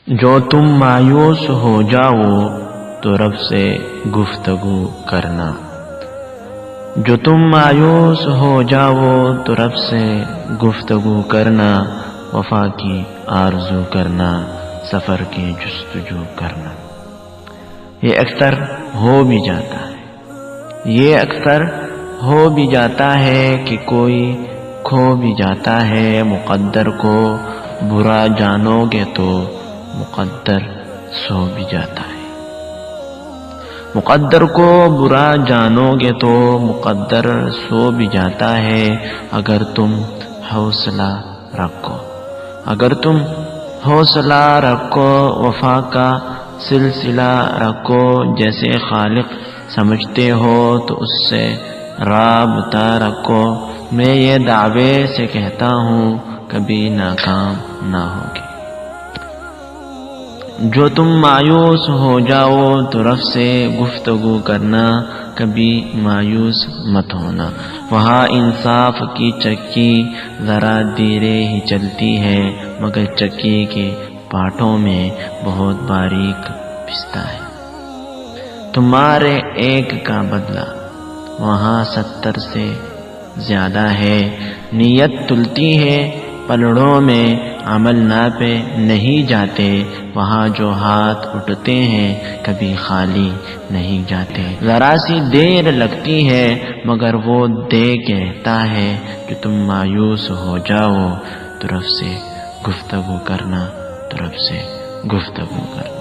جو تم مایوس ہو جاؤ تو رب سے گفتگو کرنا، جو تم مایوس ہو جاؤ تو رب سے گفتگو کرنا، وفا کی آرزو کرنا، سفر کی جستجو کرنا۔ یہ اکثر ہو بھی جاتا ہے، یہ اکثر ہو بھی جاتا ہے کہ کوئی کھو بھی جاتا ہے۔ مقدر کو برا جانو گے تو مقدر سو بھی جاتا ہے، مقدر کو برا جانو گے تو مقدر سو بھی جاتا ہے۔ اگر تم حوصلہ رکھو، اگر تم حوصلہ رکھو، وفا کا سلسلہ رکھو، جیسے خالق سمجھتے ہو تو اس سے رابطہ رکھو۔ میں یہ دعوے سے کہتا ہوں کبھی ناکام نہ ہوگے۔ جو تم مایوس ہو جاؤ تو رب سے گفتگو کرنا، کبھی مایوس مت ہونا۔ وہاں انصاف کی چکی ذرا دیرے ہی چلتی ہے، مگر چکی کے پاٹوں میں بہت باریک پستا ہے۔ تمہارے ایک کا بدلہ وہاں 70 سے زیادہ ہے۔ نیت تلتی ہے پلڑوں میں، عمل ناپے نہیں جاتے، وہاں جو ہاتھ اٹھتے ہیں کبھی خالی نہیں جاتے۔ ذرا سی دیر لگتی ہے مگر وہ دے کہتا ہے، جو تم مایوس ہو جاؤ تو رب سے گفتگو کرنا، تو رب سے گفتگو کرنا۔